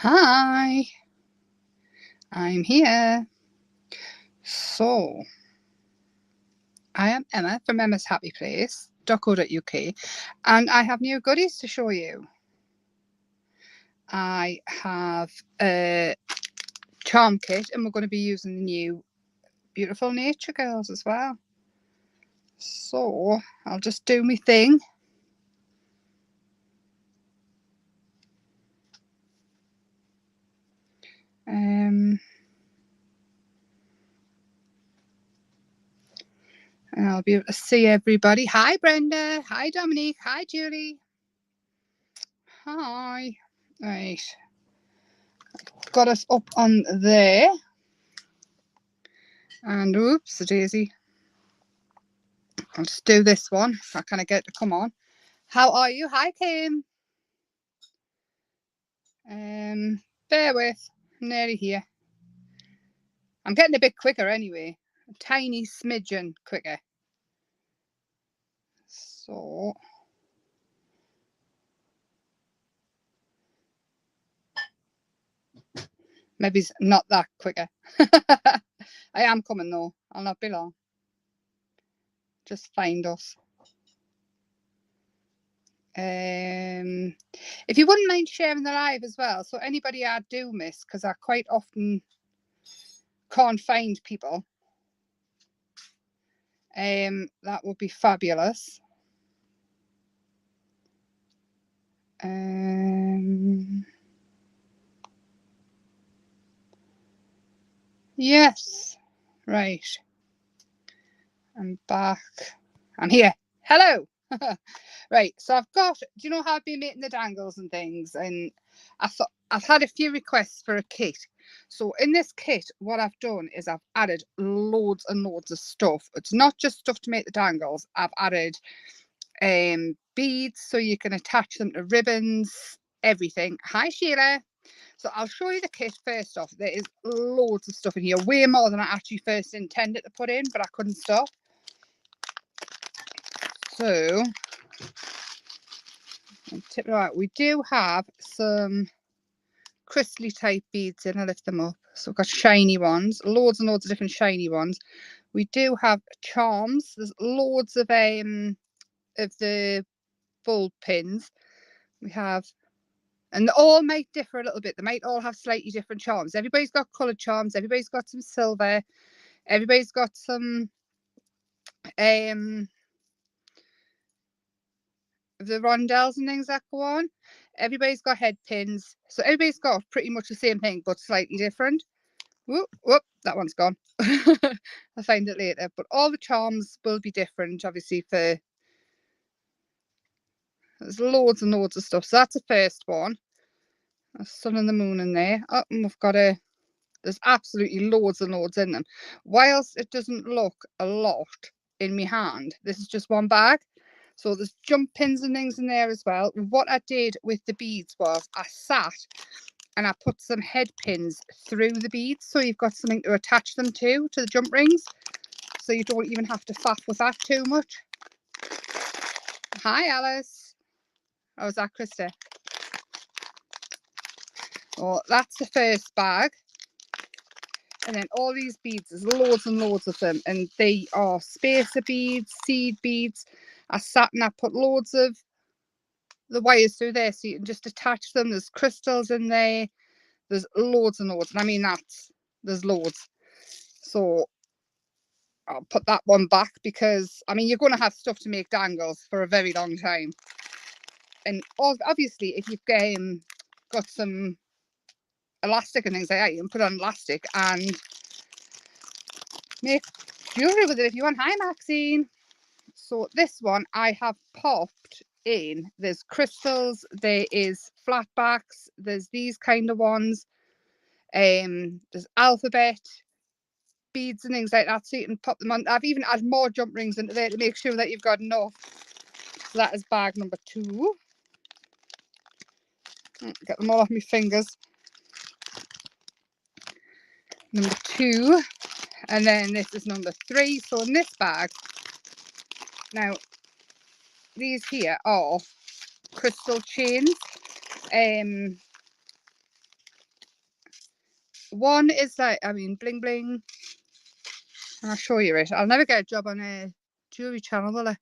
Hi, I'm here. So, I am Emma from Emma's Happy Place.co.uk, and I have new goodies to show you. I have a charm kit, and we're going to be using the new Beautiful Nature Girls as well. So, I'll just do my thing. And I'll be able to see everybody. Hi, Brenda. Hi, Dominique. Hi, Julie. Hi. Right. Got us up on there. And oops, a daisy. I'll just do this one. I kind of get to come on. How are you? Hi, Kim. Bear with. I'm nearly here. I'm getting a bit quicker anyway. A tiny smidgen quicker. So. Maybe it's not that quicker. I am coming though. I'll not be long. Just find us. If you wouldn't mind sharing the live as well, so anybody I do miss, because I quite often can't find people, that would be fabulous. Yes, right. I'm back. I'm here. Hello. Right, so I've got, do you know how I've been making the dangles and things? And I thought I've had a few requests for a kit. So in this kit, what I've done is I've added loads and loads of stuff. It's not just stuff to make the dangles. I've added beads so you can attach them to ribbons, everything. Hi, Sheila. So I'll show you the kit first off. There is loads of stuff in here, way more than I actually first intended to put in, but I couldn't stop. So tip it out. We do have some crystally type beads in. I lift them up. So we've got shiny ones, loads and loads of different shiny ones. We do have charms. There's loads of the bulb pins. We have, and they all might differ a little bit. They might all have slightly different charms. Everybody's got coloured charms. Everybody's got some silver. Everybody's got some the rondelles and things that go on. Everybody's got head pins. So everybody's got pretty much the same thing, but slightly different. Whoop, whoop, that one's gone. I'll find it later. But all the charms will be different, obviously, for there's loads and loads of stuff. So that's the first one. A sun and the moon in there. Oh, and we've got there's absolutely loads and loads in them. Whilst it doesn't look a lot in my hand, this is just one bag. So there's jump pins and things in there as well. What I did with the beads was I sat and I put some head pins through the beads, so you've got something to attach them to the jump rings, so you don't even have to faff with that too much. Hi, Alice. Oh, is that Krista? Oh, that's the first bag. And then all these beads, there's loads and loads of them, and they are spacer beads, seed beads. I sat and I put loads of the wires through there so you can just attach them. There's crystals in there. There's loads and loads. And I mean, there's loads. So I'll put that one back because, I mean, you're going to have stuff to make dangles for a very long time. And obviously, if you've got some elastic and things like that, you can put on elastic and make jewellery with it if you want. Hi, Maxine. So this one I have popped in. There's crystals, there is flat backs, there's these kind of ones. There's alphabet beads and things like that, so you can pop them on. I've even added more jump rings into there to make sure that you've got enough. So that is bag number 2. Get them all off my fingers. Number 2, and then this is number 3. So in this bag, now these here are crystal chains. One is like, I mean, bling bling. And I'll show you it. I'll never get a job on a jewelry channel, will I?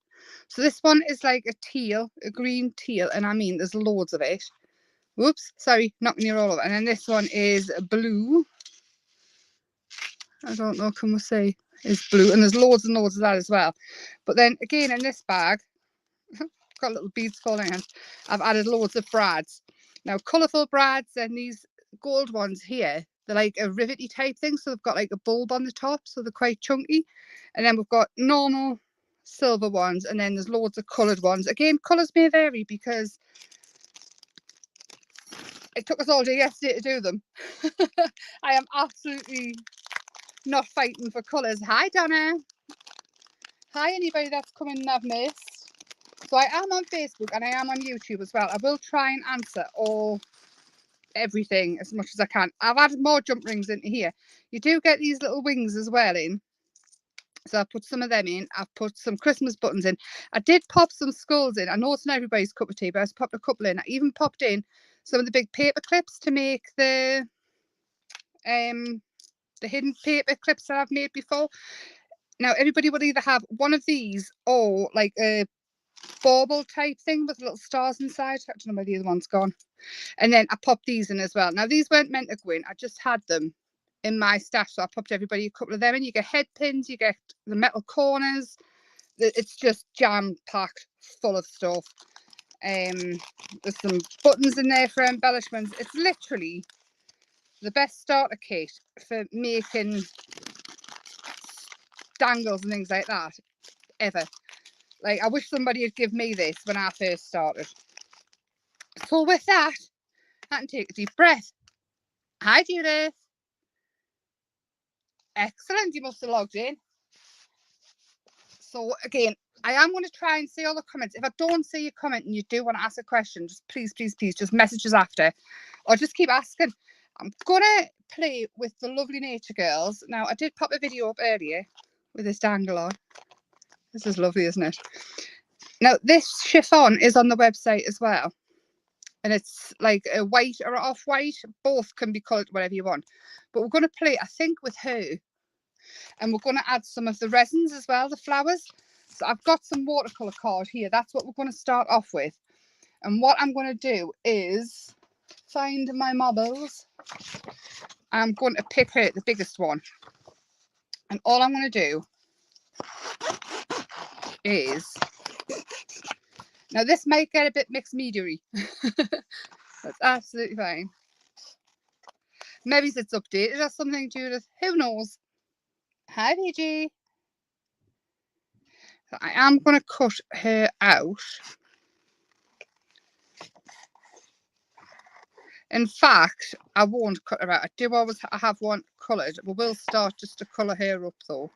So this one is like a teal, a green teal, and I mean, there's loads of it. Whoops, sorry, knocking you all over. And then this one is blue. I don't know, can we say? Is blue, and there's loads and loads of that as well. But then again, in this bag, got little beads falling in. I've added loads of brads. Now, colourful brads and these gold ones here, they're like a rivety type thing. So they've got like a bulb on the top, so they're quite chunky. And then we've got normal silver ones, and then there's loads of coloured ones. Again, colours may vary because it took us all day yesterday to do them. I am absolutely not fighting for colours. Hi, Donna. Hi, anybody that's coming and I've missed. So I am on Facebook and I am on YouTube as well. I will try and answer everything as much as I can. I've added more jump rings into here. You do get these little wings as well in. So I put some of them in. I've put some Christmas buttons in. I did pop some skulls in. I know it's not everybody's cup of tea, but I just popped a couple in. I even popped in some of the big paper clips to make the hidden paper clips that I've made before. Now everybody will either have one of these or like a bauble type thing with little stars inside. I don't know where the other one's gone. And then I popped these in as well. Now these weren't meant to go in. I just had them in my stash, so I popped everybody a couple of them in. You get head pins, you get the metal corners. It's just jam packed full of stuff. There's some buttons in there for embellishments. It's literally the best starter kit for making dangles and things like that ever. Like, I wish somebody had given me this when I first started. So with that, I can take a deep breath. Hi, Judith. Excellent, you must have logged in. So again, I am going to try and see all the comments. If I don't see your comment and you do want to ask a question, just please, just message us after, or just keep asking. I'm going to play with the lovely nature girls. Now, I did pop a video up earlier with this dangle on. This is lovely, isn't it? Now, this chiffon is on the website as well. And it's like a white or off-white. Both can be coloured whatever you want. But we're going to play, I think, with her. And we're going to add some of the resins as well, the flowers. So I've got some watercolour card here. That's what we're going to start off with. And what I'm going to do is find my marbles. I'm going to pick her, the biggest one. And all I'm going to do is... Now, this might get a bit mixed media-y. That's absolutely fine. Maybe it's updated or something, Judith. Who knows? Hi, PG. So I am going to cut her out. In fact, I won't cut her out. I do always have one coloured. We will start just to colour her up, though.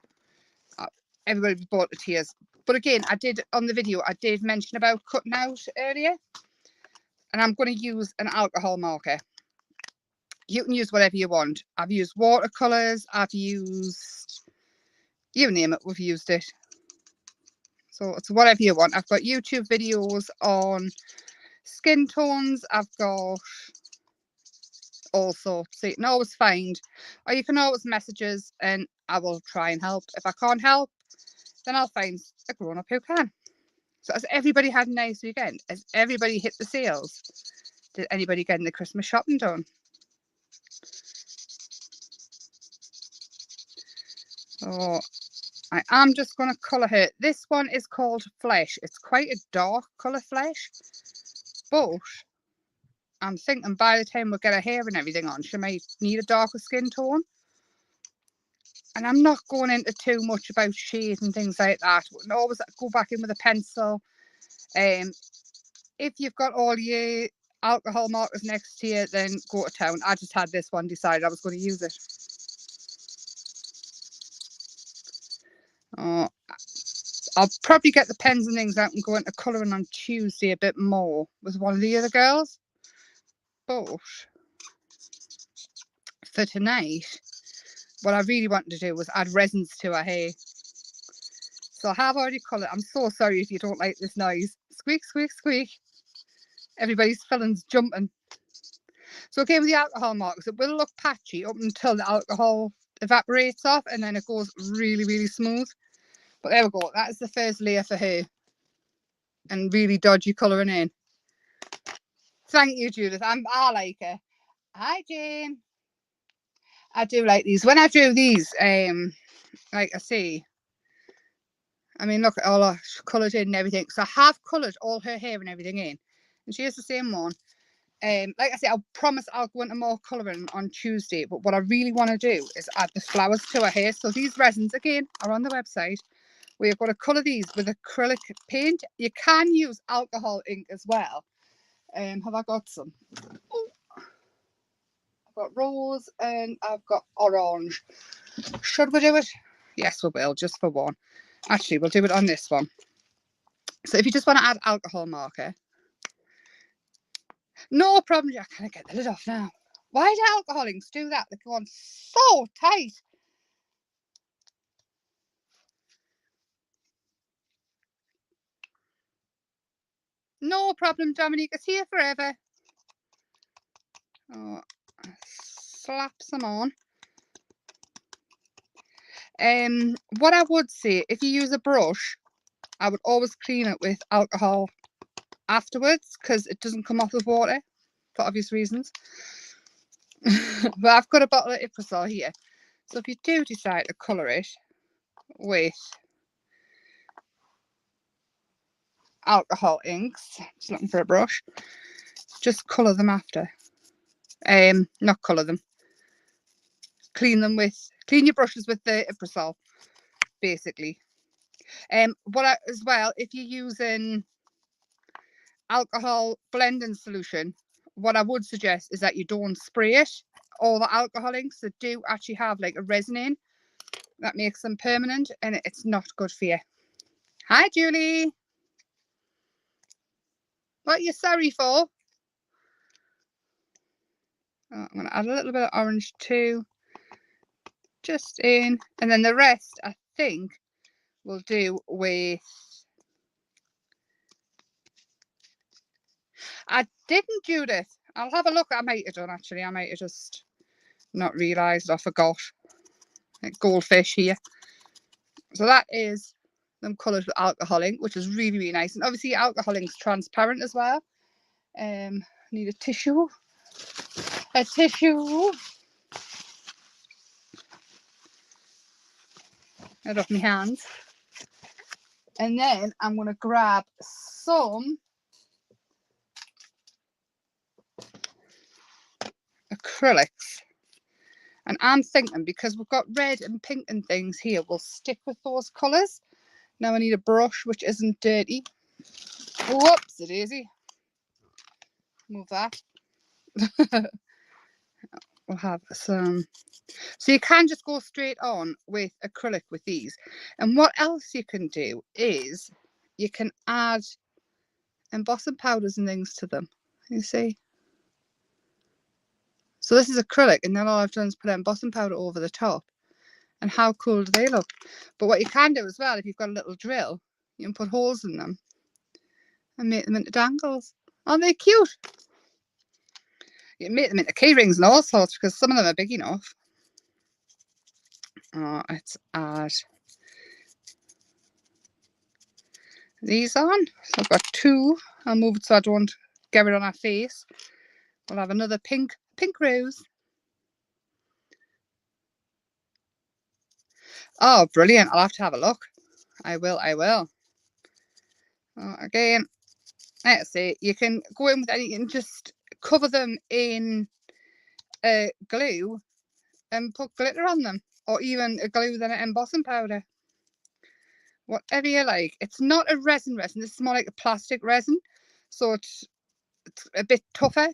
Everybody bought the tears. But again, I did, on the video, I did mention about cutting out earlier. And I'm going to use an alcohol marker. You can use whatever you want. I've used watercolours. I've used... You name it, we've used it. So it's whatever you want. I've got YouTube videos on skin tones. I've got all sorts. So you can always find, or you can always message us and I will try and help. If I can't help, then I'll find a grown-up who can. So has everybody had a nice weekend? Has everybody hit the sales? Did anybody get the Christmas shopping done? So I am just going to colour her. This one is called Flesh. It's quite a dark colour, Flesh. But I'm thinking by the time we get her hair and everything on, she might need a darker skin tone. And I'm not going into too much about shade and things like that. We can always go back in with a pencil. If you've got all your alcohol markers next to you, then go to town. I just had this one, decided I was going to use it. Oh, I'll probably get the pens and things out and go into colouring on Tuesday a bit more with one of the other girls. But for tonight, what I really wanted to do was add resins to her hair. So I have already coloured. I'm so sorry if you don't like this noise. Squeak, squeak, squeak. Everybody's filling's jumping. So again, with the alcohol markers, it will look patchy up until the alcohol evaporates off, and then it goes really, really smooth. But there we go. That is the first layer for her. And really dodgy colouring in. Thank you, Judith. I like her. Hi, Jane. I do like these. When I drew these, like I say, I mean, look at all her coloured in and everything. So I have coloured all her hair and everything in. And she has the same one. Like I say, I promise I'll go into more colouring on Tuesday. But what I really want to do is add the flowers to her hair. So these resins, again, are on the website. We've got to colour these with acrylic paint. You can use alcohol ink as well. Have I got some? Oh, I've got rose and I've got orange. Should we do it? Yes, we will, just for one. Actually, we'll do it on this one. So if you just want to add alcohol marker, no problem. I can't get the lid off now. Why do alcohol inks do that? They go on so tight. No problem, Dominique. It's here forever. Oh, slap some on. What I would say, if you use a brush, I would always clean it with alcohol afterwards because it doesn't come off with water for obvious reasons. But I've got a bottle of Acrylics here. So if you do decide to colour it with alcohol inks, just looking for a brush, just colour them after. Not colour them. Clean your brushes with the Acrylics, basically. As well, if you're using alcohol blending solution, what I would suggest is that you don't spray it. All the alcohol inks that do actually have like a resin in that makes them permanent, and it's not good for you. Hi, Julie. What are you sorry for? Oh, I'm going to add a little bit of orange too, just in, and then the rest I think we'll do with. I didn't, Judith. I'll have a look. I might have done actually. I might have just not realised. I forgot. Like goldfish here. So that is them coloured with alcohol ink, which is really, really nice. And obviously alcohol ink's transparent as well. Need a tissue. A tissue. Out of my hands. And then I'm going to grab some acrylics. And I'm thinking, because we've got red and pink and things here, we'll stick with those colours. Now I need a brush which isn't dirty. Whoopsie daisy. Move that. We'll have some. So you can just go straight on with acrylic with these. And what else you can do is you can add embossing powders and things to them. You see? So this is acrylic, and then all I've done is put embossing powder over the top. And how cool do they look? But what you can do as well, if you've got a little drill, you can put holes in them and make them into dangles. Aren't they cute? You can make them into key rings and all sorts because some of them are big enough. Oh, let's add these on. So I've got two. I'll move it so I don't get it on our face. We'll have another pink rose. Oh, brilliant. I'll have to have a look. I will. Oh, again, let's see. You can go in with any, you can just cover them in glue and put glitter on them, or even a glue then an embossing powder. Whatever you like. It's not a resin. This is more like a plastic resin, so it's a bit tougher.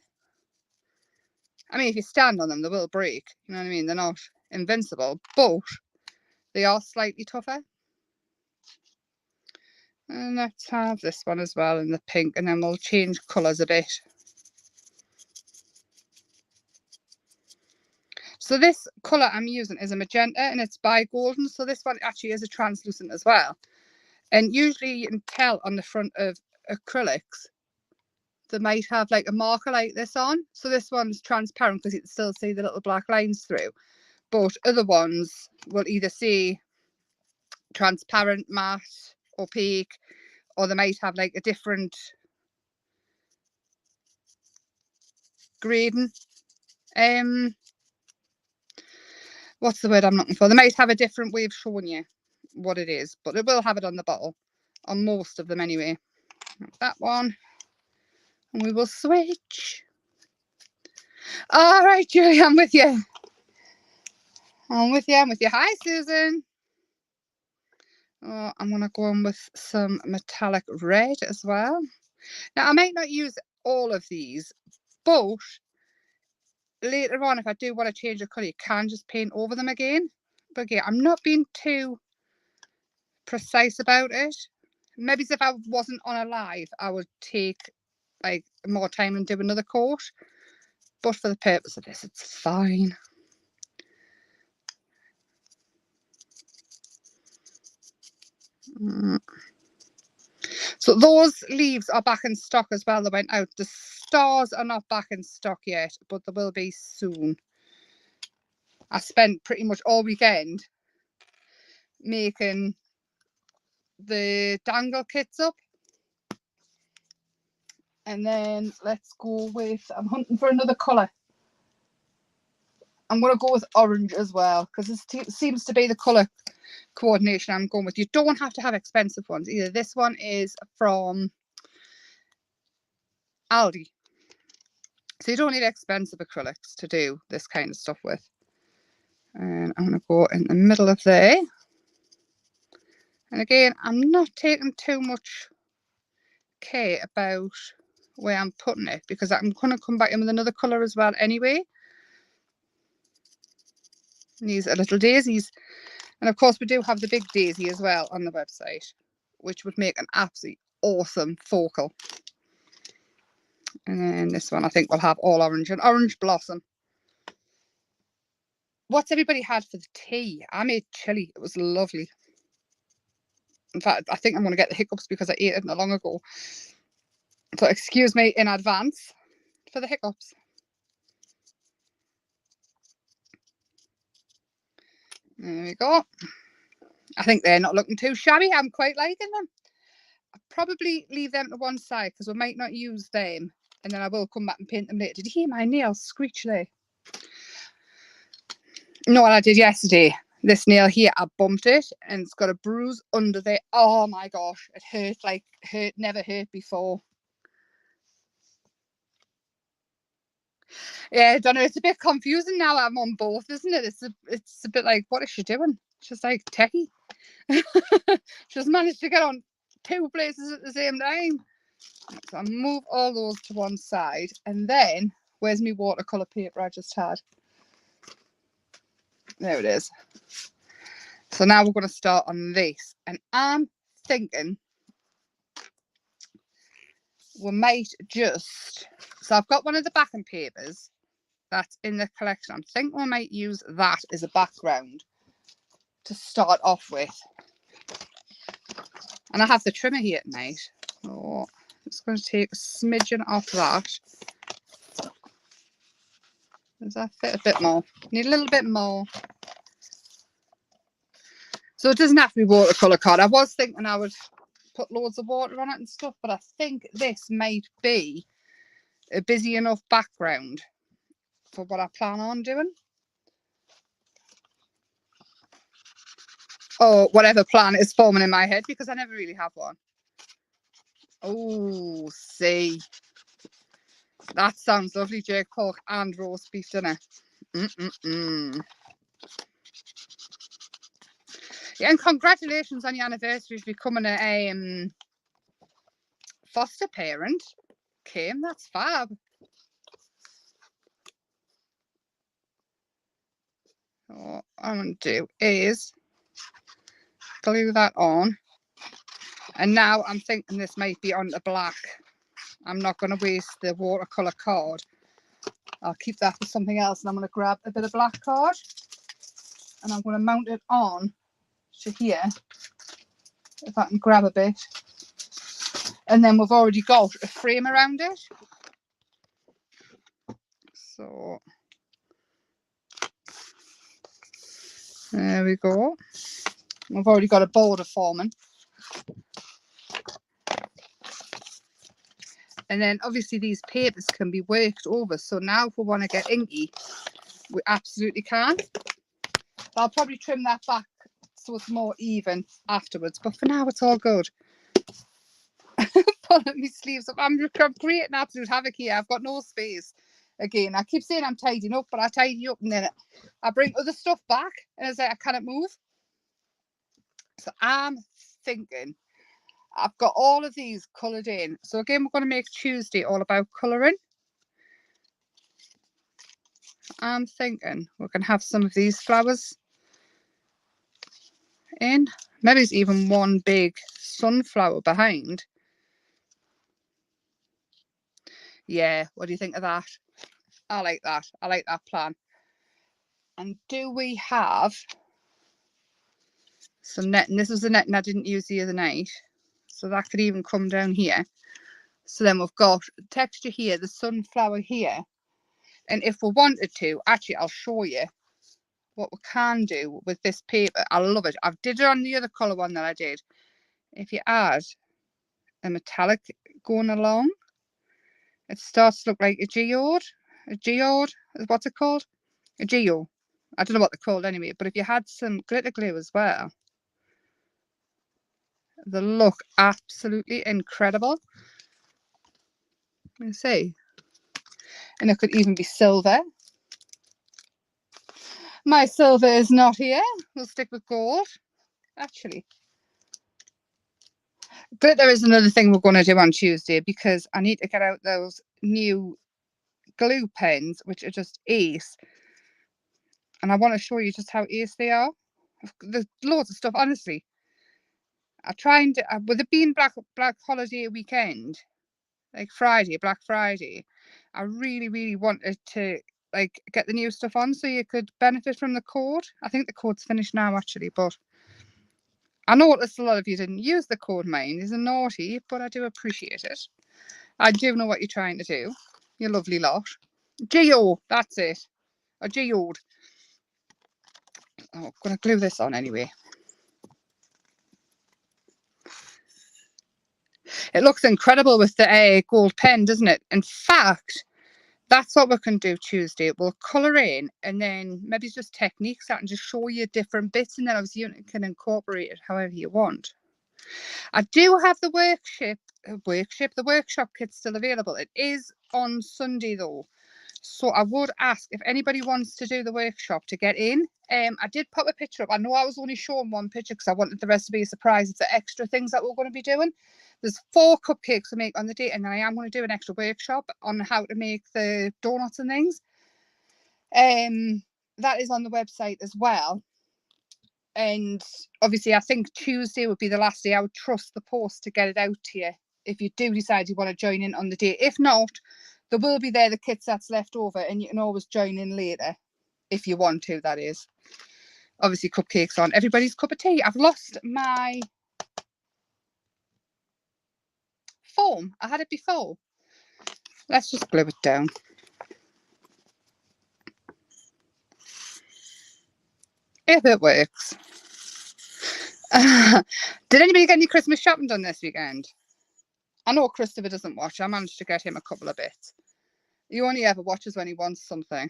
I mean, if you stand on them, they will break. You know what I mean? They're not invincible, but they are slightly tougher. And let's have this one as well in the pink, and then we'll change colours a bit. So this colour I'm using is a magenta, and it's by Golden. So this one actually is a translucent as well. And usually you can tell on the front of acrylics they might have like a marker like this on. So this one's transparent because you can still see the little black lines through. But other ones will either say transparent, matte, opaque, or they might have like a different grading. What's the word I'm looking for? They might have a different way of showing you what it is, but it will have it on the bottle, on most of them anyway. That one, and we will switch. All right, Julie, I'm with you. I'm with you. Hi, Susan. Oh, I'm going to go in with some metallic red as well. Now, I might not use all of these, but later on, if I do want to change the colour, you can just paint over them again. But again, I'm not being too precise about it. Maybe if I wasn't on a live, I would take like more time and do another coat. But for the purpose of this, it's fine. So those leaves are back in stock as well. They went out. The stars are not back in stock yet, but they will be soon. I spent pretty much all weekend making the dangle kits up. And then let's go with, I'm hunting for another colour. I'm going to go with orange as well, because this seems to be the colour coordination I'm going with. You don't have to have expensive ones either. This one is from Aldi. So you don't need expensive acrylics to do this kind of stuff with. And I'm going to go in the middle of there. And again, I'm not taking too much care about where I'm putting it, because I'm going to come back in with another colour as well anyway. And these are little daisies. And of course, we do have the big daisy as well on the website, which would make an absolutely awesome focal. And then this one, I think, will have all orange and orange blossom. What's everybody had for the tea? I made chili. It was lovely. In fact, I think I'm going to get the hiccups because I ate it not long ago. So excuse me in advance for the hiccups. There we go. I think they're not looking too shabby. I'm quite liking them. I'll probably leave them to one side because we might not use them. And then I will come back and paint them later. Did you hear my nails screech there? No, what I did yesterday. This nail here, I bumped it and it's got a bruise under there. Oh my gosh, it hurt like never hurt before. Yeah, I don't know. It's a bit confusing now. I'm on both, isn't it? It's a bit like, what is she doing? She's like techie. She's managed to get on 2 places at the same time. So I move all those to one side, and then where's my watercolor paper I just had? There it is. So now we're going to start on this, and I'm thinking we might just, so I've got one of the backing papers that's in the collection. I'm thinking we might use that as a background to start off with. And I have the trimmer here tonight. So I'm just going to take a smidgen off that. Does that fit a bit more? Need a little bit more. So it doesn't have to be watercolour card. I was thinking I would put loads of water on it and stuff, but I think this might be a busy enough background for what I plan on doing. Or whatever plan is forming in my head, because I never really have one. Oh, see. That sounds lovely, jerk pork and roast beef dinner. Yeah, and congratulations on your anniversary of becoming a foster parent, Kim. That's fab. So what I'm going to do is glue that on. And now I'm thinking this might be on the black. I'm not going to waste the watercolour card. I'll keep that for something else. And I'm going to grab a bit of black card. And I'm going to mount it on to here. If I can grab a bit. And then we've already got a frame around it. So there we go. We've already got a border forming. And then obviously these papers can be worked over. So now if we want to get inky, we absolutely can. I'll probably trim that back so it's more even afterwards. But for now, it's all good. Pulling my sleeves up. I'm creating absolute havoc here. I've got no space. Again, I keep saying I'm tidying up, but I tidy up and then I bring other stuff back and it's like I cannot move. So I'm thinking I've got all of these coloured in. So again, we're going to make Tuesday all about colouring. I'm thinking we can have some of these flowers in. Maybe it's even one big sunflower behind. Yeah, what do you think of that? I like that. I like that plan. And do we have some netting? This was the netting I didn't use the other night. So that could even come down here. So then we've got texture here, the sunflower here. And if we wanted to, actually, I'll show you what we can do with this paper. I love it. I've did it on the other colour one that I did. If you add a metallic going along, it starts to look like a geode. A geode is what's it called? A geo. I don't know what they're called anyway. But if you had some glitter glue as well, they look absolutely incredible. Let me see. And it could even be silver. My silver is not here. We'll stick with gold. Actually, glitter is another thing we're going to do on Tuesday because I need to get out those new glue pens, which are just ace. And I want to show you just how ace they are. There's loads of stuff, honestly. I try and, with it being Black Holiday weekend, like Friday, Black Friday, I really wanted to like get the new stuff on so you could benefit from the code. I think the code's finished now actually, but I noticed a lot of you didn't use the code. Mine is a naughty, but I do appreciate it. I do know what you're trying to do. You lovely lot. Geo, that's it. A geode. Oh, I'm going to glue this on anyway. It looks incredible with the gold pen, doesn't it? In fact, that's what we can do Tuesday. We'll colour in and then maybe it's just techniques that and just show you different bits and then obviously you can incorporate it however you want. I do have the workshop kit still available. It is on Sunday though. So I would ask if anybody wants to do the workshop to get in. I did pop a picture up. I know I was only showing one picture because I wanted the rest to be a surprise. It's the extra things that we're going to be doing. There's 4 cupcakes to make on the day, and then I am going to do an extra workshop on how to make the donuts and things. That is on the website as well. And obviously, I think Tuesday would be the last day. I would trust the post to get it out to you if you do decide you want to join in on the day. If not, there will be the kits that's left over and you can always join in later if you want to, that is. Obviously, cupcakes on everybody's cup of tea. I've lost my foam. I had it before. Let's just glue it down. If it works. Did anybody get any Christmas shopping done this weekend? I know Christopher doesn't watch. I managed to get him a couple of bits. He only ever watches when he wants something.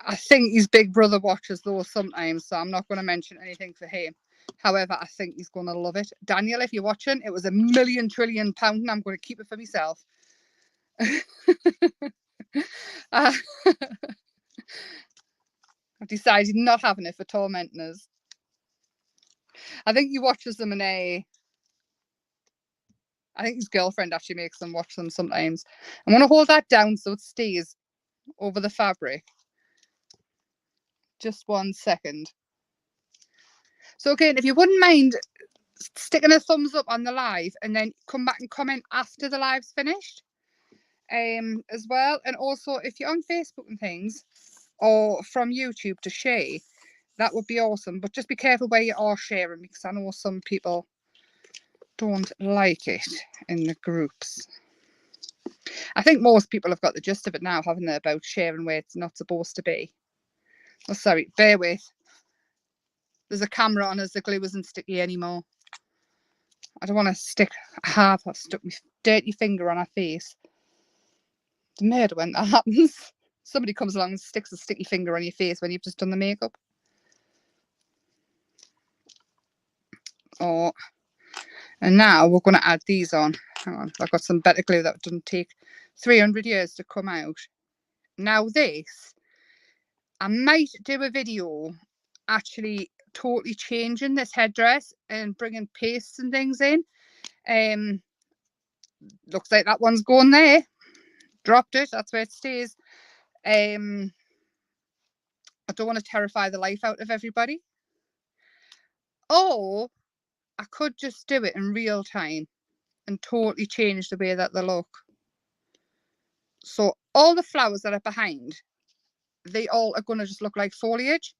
I think his big brother watches those sometimes, so I'm not going to mention anything for him. However, I think he's going to love it. Daniel, if you're watching, it was £1 million trillion and I'm going to keep it for myself. I've decided not having it for tormenting us. I think he watches them in I think his girlfriend actually makes them watch them sometimes. I'm going to hold that down so it stays over the fabric. Just 1 second. So again, if you wouldn't mind sticking a thumbs up on the live and then come back and comment after the live's finished as well. And also if you're on Facebook and things or from YouTube to share, that would be awesome. But just be careful where you are sharing, because I know some people don't like it in the groups. I think most people have got the gist of it now, haven't they, about sharing where it's not supposed to be. Oh, sorry, bear with. There's a camera on as the glue isn't sticky anymore. I don't want to stick. I've stuck my dirty finger on her face. It's murder when that happens. Somebody comes along and sticks a sticky finger on your face when you've just done the makeup. Oh, and now we're going to add these on. Hang on, I've got some better glue that doesn't take 300 years to come out. Now this, I might do a video actually totally changing this headdress and bringing pastes and things in. Looks like that one's going there. Dropped it, that's where it stays. I don't want to terrify the life out of everybody. Or I could just do it in real time and totally change the way that they look. So all the flowers that are behind, they all are going to just look like foliage.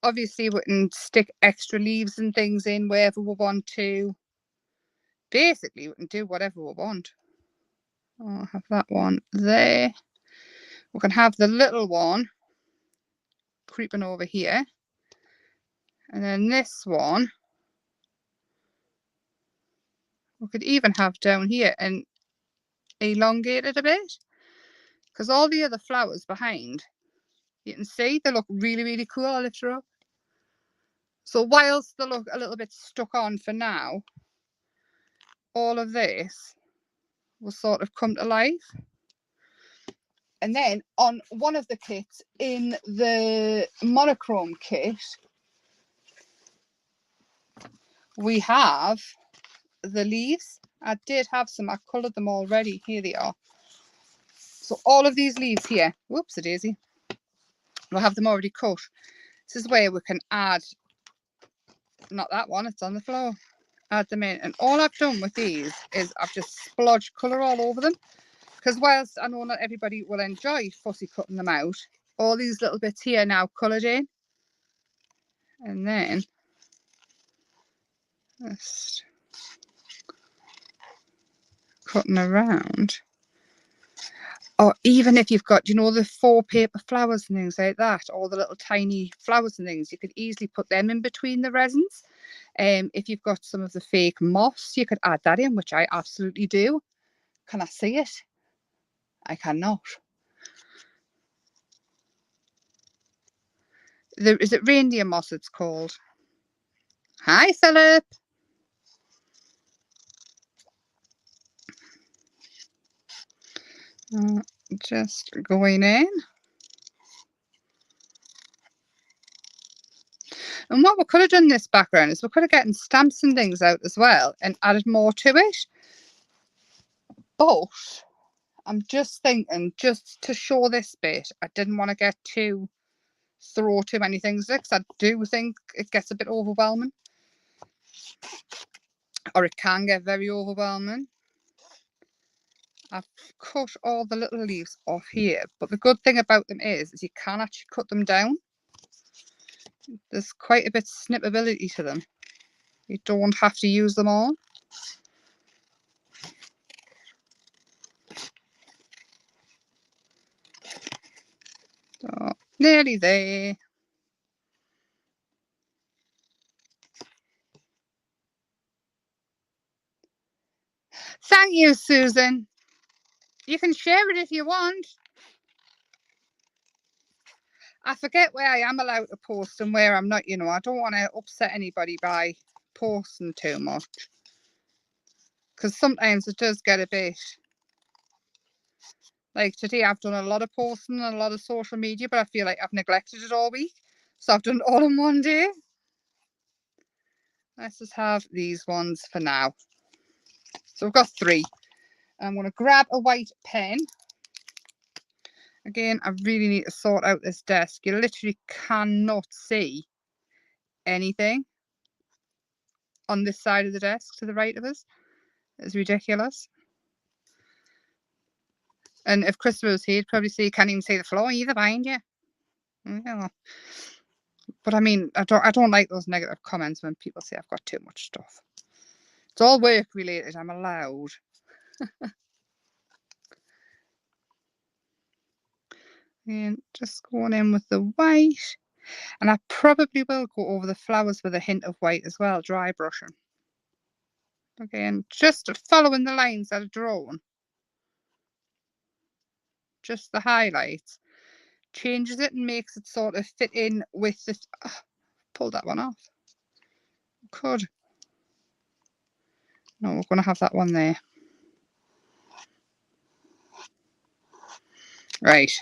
Obviously we can stick extra leaves and things in wherever we want to. Basically we can do whatever we want. I'll have that one there. We can have the little one creeping over here, and then this one we could even have down here and elongate it a bit, because all the other flowers behind, you can see they look really, really cool. I'll lift her up. So whilst they look a little bit stuck on for now, all of this will sort of come to life. And then on one of the kits in the monochrome kit, we have the leaves. I did have some, I coloured them already. Here they are. So all of these leaves here, whoops a daisy, we'll have them already cut. This is where we can add, not that one, it's on the floor, add them in. And all I've done with these is I've just splodged colour all over them, because whilst I know not everybody will enjoy fussy cutting them out, all these little bits here are now coloured in. And then just cutting around. Or even if you've got, you know, the 4 paper flowers and things like that, or the little tiny flowers and things, you could easily put them in between the resins. If you've got some of the fake moss, you could add that in, which I absolutely do. Can I see it? I cannot. Is it reindeer moss it's called? Hi, Philip. Just going in. And what we could have done in this background is we could have gotten stamps and things out as well and added more to it. But I'm just thinking, just to show this bit, I didn't want to throw too many things in, because I do think it gets a bit overwhelming. Or it can get very overwhelming. I've cut all the little leaves off here, but the good thing about them is you can actually cut them down. There's quite a bit of snippability to them. You don't have to use them all. So, nearly there. Thank you, Susan. You can share it if you want. I forget where I am allowed to post and where I'm not, you know. I don't want to upset anybody by posting too much, because sometimes it does get a bit, like today I've done a lot of posting and a lot of social media, but I feel like I've neglected it all week, so I've done it all in one day. Let's just have these ones for now. So we've got 3. I'm going to grab a white pen. Again, I really need to sort out this desk. You literally cannot see anything on this side of the desk to the right of us. It's ridiculous. And if Christopher was here, he'd probably say you can't even see the floor either behind you. Yeah. But I mean, I don't like those negative comments when people say I've got too much stuff. It's all work related, I'm allowed. And just going in with the white. And I probably will go over the flowers with a hint of white as well, dry brushing. Again, just following the lines that are drawn. Just the highlights. Changes it and makes it sort of fit in with this. Oh, pull that one off. Could. No, we're going to have that one there. Right.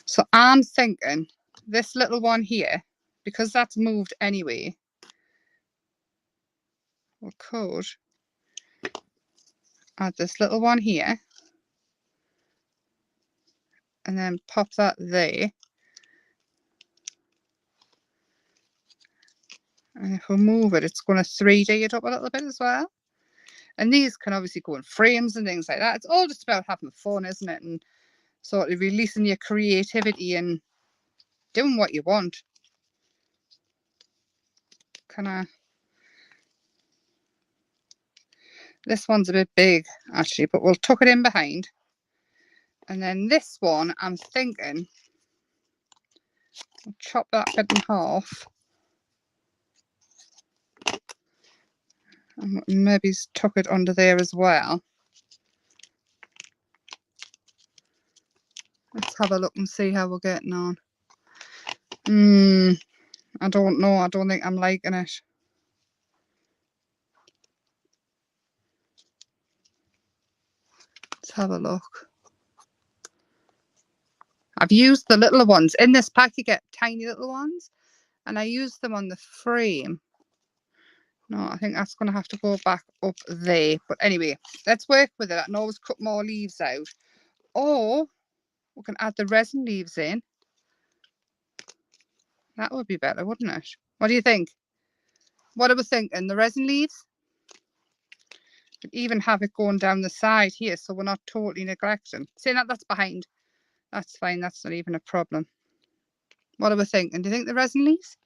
So I'm thinking this little one here, because that's moved anyway, we could add this little one here and then pop that there. And if we move it, it's going to 3D it up a little bit as well. And these can obviously go in frames and things like that. It's all just about having fun, isn't it? And sort of releasing your creativity and doing what you want. This one's a bit big, actually, but we'll tuck it in behind. And then this one, I'm thinking, I'll chop that bit in half. And maybe tuck it under there as well. Let's have a look and see how we're getting on. I don't know. I don't think I'm liking it. Let's have a look. I've used the little ones. In this pack you get tiny little ones. And I used them on the frame. No, I think that's going to have to go back up there. But anyway, let's work with it. I can always cut more leaves out. Or we can add the resin leaves in. That would be better, wouldn't it? What do you think? What are we thinking? The resin leaves? We could even have it going down the side here so we're not totally neglecting. See, that's behind. That's fine. That's not even a problem. What are we thinking? Do you think the resin leaves?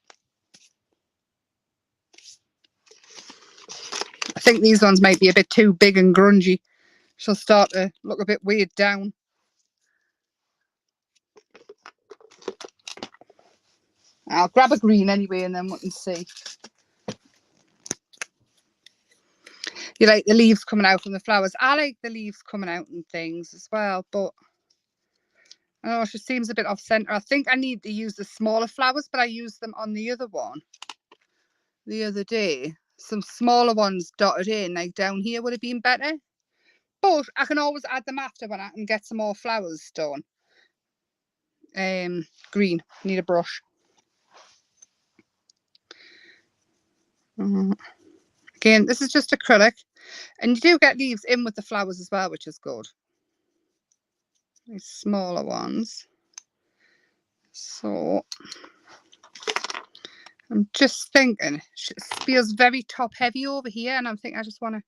I think these ones might be a bit too big and grungy. She'll start to look a bit weighed down. I'll grab a green anyway and then we can see. You like the leaves coming out from the flowers. I like the leaves coming out and things as well, but I know she seems a bit off centre. I think I need to use the smaller flowers, but I used them on the other one the other day. Some smaller ones dotted in, like down here would have been better. But I can always add them after when I can get some more flowers done. Green. Need a brush. Again, this is just acrylic. And you do get leaves in with the flowers as well, which is good. These smaller ones. So I'm just thinking, she feels very top heavy over here, and I'm thinking I just want to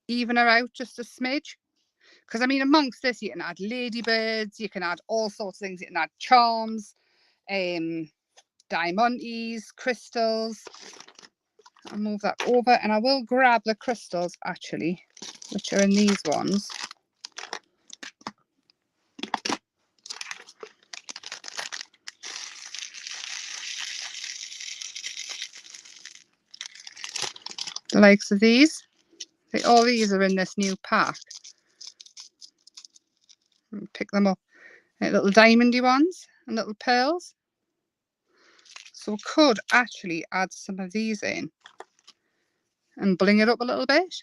even her out just a smidge. Because I mean, amongst this, you can add ladybirds, you can add all sorts of things. You can add charms, diamantes, crystals. I'll move that over, and I will grab the crystals actually, which are in these ones. The likes of these. All these are in this new pack. Pick them up. Little diamondy ones and little pearls. So we could actually add some of these in and bling it up a little bit.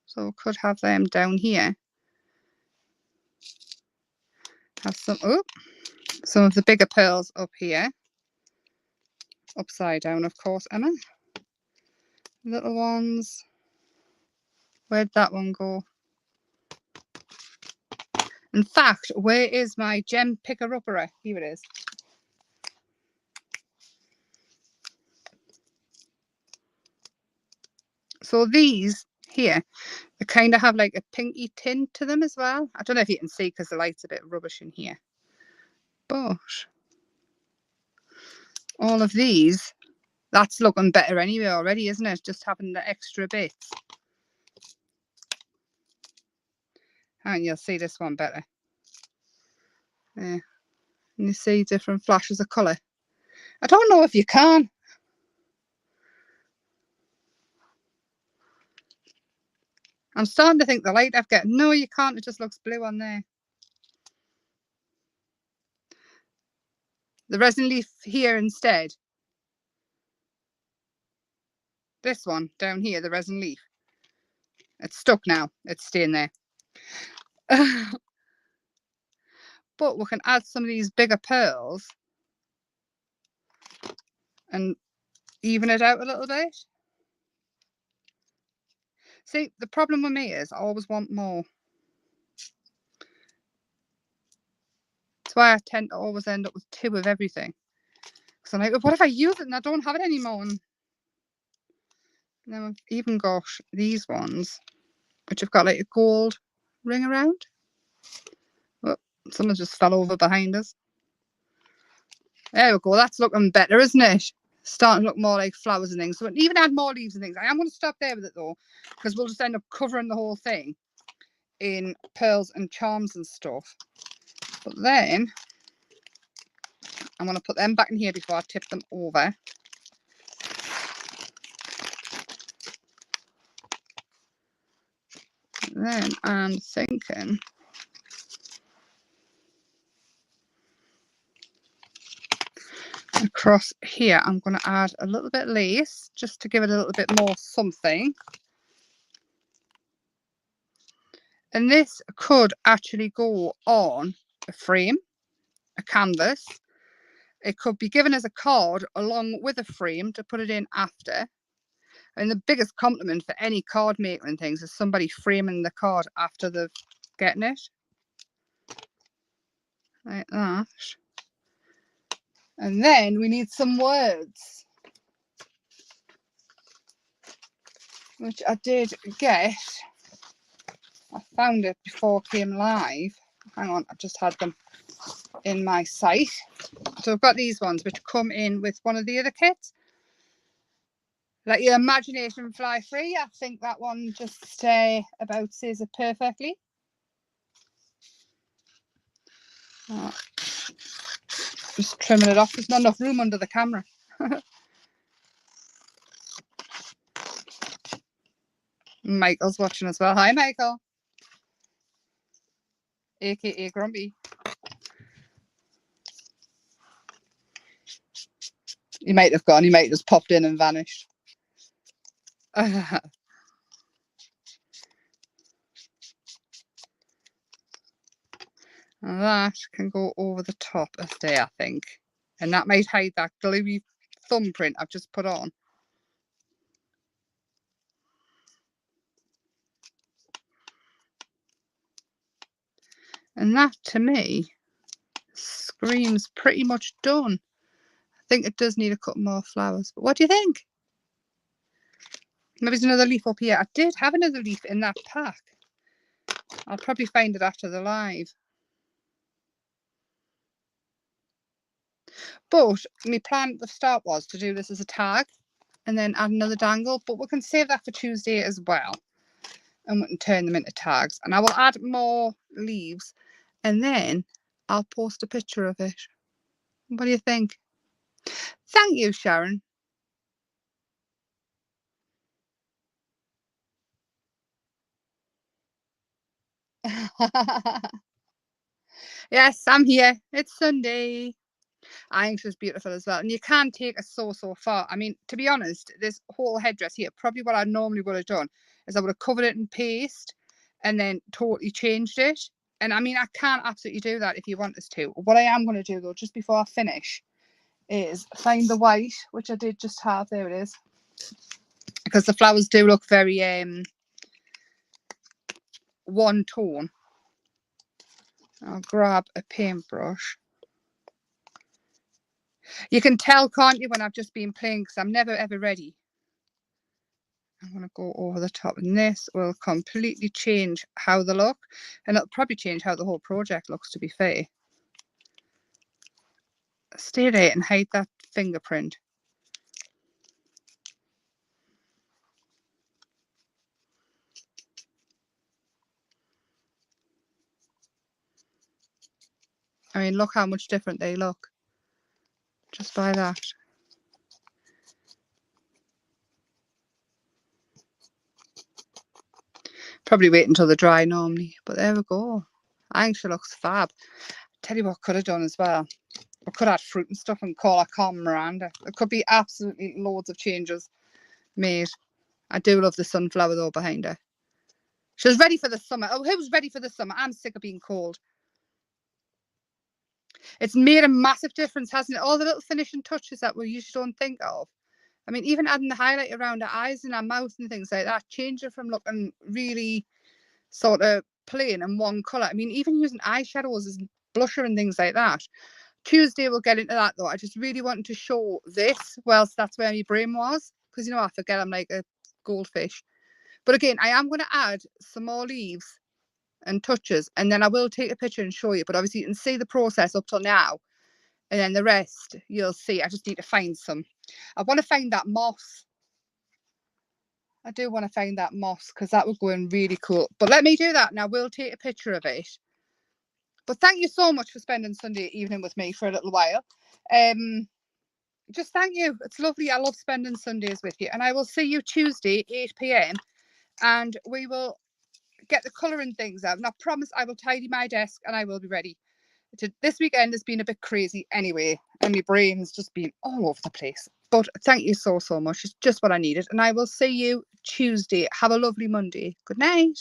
So we could have them down here. Have some of the bigger pearls up here. Upside down, of course, Emma. Little ones. Where'd that one go? In fact, where is my gem picker-upper? Here it is. So these here, they kind of have like a pinky tint to them as well. I don't know if you can see because the light's a bit rubbish in here. But all of these, that's looking better anyway already, isn't it? Just having the extra bits. And you'll see this one better. Yeah. And you see different flashes of colour. I don't know if you can. I'm starting to think the light I've got. No, you can't. It just looks blue on there. The resin leaf here instead. This one down here, the resin leaf. It's stuck now. It's staying there. But we can add some of these bigger pearls and even it out a little bit. See, the problem with me is I always want more. That's why I tend to always end up with 2 of everything. Because I'm like, what if I use it and I don't have it anymore? And then I've even got these ones, which have got like a gold ring around. Oh, someone just fell over behind us. There we go. That's looking better, isn't it? Starting to look more like flowers and things. So even add more leaves and things. I am going to stop there with it though, because we'll just end up covering the whole thing in pearls and charms and stuff. But then I'm going to put them back in here before I tip them over. Then I'm thinking across here I'm going to add a little bit of lace just to give it a little bit more something. And this could actually go on a frame, a canvas. It could be given as a card along with a frame to put it in after. And the biggest compliment for any card maker and things is somebody framing the card after they've getting it. Like that. And then we need some words, which I did get. I found it before I came live. Hang on, I've just had them in my site. So I've got these ones which come in with one of the other kits. Like your imagination fly free. I think that one just about says it perfectly. Oh, just trimming it off. There's not enough room under the camera. Michael's watching as well. Hi, Michael. AKA Grumpy. He might have gone. He might have just popped in and vanished. And that can go over the top of there, I think. And that might hide that gluey thumbprint I've just put on. And that, to me, screams pretty much done. I think it does need a couple more flowers. But what do you think? Maybe there's another leaf up here. I did have another leaf in that pack. I'll probably find it after the live. But my plan at the start was to do this as a tag and then add another dangle. But we can save that for Tuesday as well. And we can turn them into tags. And I will add more leaves. And then I'll post a picture of it. What do you think? Thank you, Sharon. Yes, I'm here. It's Sunday. I think she's beautiful as well. And you can take us so far. I mean, to be honest, this whole headdress here, probably what I normally would have done is I would have covered it in paste and then totally changed it. And I mean, I can absolutely do that if you want us to. What I am going to do though, just before I finish, is find the white, which I did just have. There it is. Because the flowers do look very one tone. I'll grab a paintbrush. You can tell, can't you, when I've just been playing, because I'm never ever ready. I'm going to go over the top, and this will completely change how they look, and it'll probably change how the whole project looks, to be fair. Stay there and hide that fingerprint. I mean, look how much different they look just by that. Probably wait until they dry normally, but there we go. I think she looks fab. Tell you what I could have done as well. I could add fruit and stuff and call her Carmen Miranda. There could be absolutely loads of changes made. I do love the sunflower though behind her. She was ready for the summer. Oh, who's ready for the summer? I'm sick of being cold. It's made a massive difference, hasn't it? All the little finishing touches that we usually don't think of. I mean, even adding the highlight around her eyes and her mouth and things like that, change her from looking really sort of plain and one colour. I mean, even using eyeshadows as blusher and things like that. Tuesday we'll get into that though. I just really wanted to show this whilst that's where my brain was, because you know I forget I'm like a goldfish. But again, I am going to add some more leaves and touches, and then I will take a picture and show you. But obviously you can see the process up till now, and then the rest you'll see. I just need to find some. I want to find that moss. I do want to find that moss because that would go in really cool. But let me do that and I will take a picture of it. But thank you so much for spending Sunday evening with me for a little while. Just thank you. It's lovely. I love spending Sundays with you. And I will see you Tuesday, 8 p.m. And we will get the colouring things out. And I promise I will tidy my desk and I will be ready. This weekend has been a bit crazy anyway. And my brain's just been all over the place. But thank you so much. It's just what I needed. And I will see you Tuesday. Have a lovely Monday. Good night.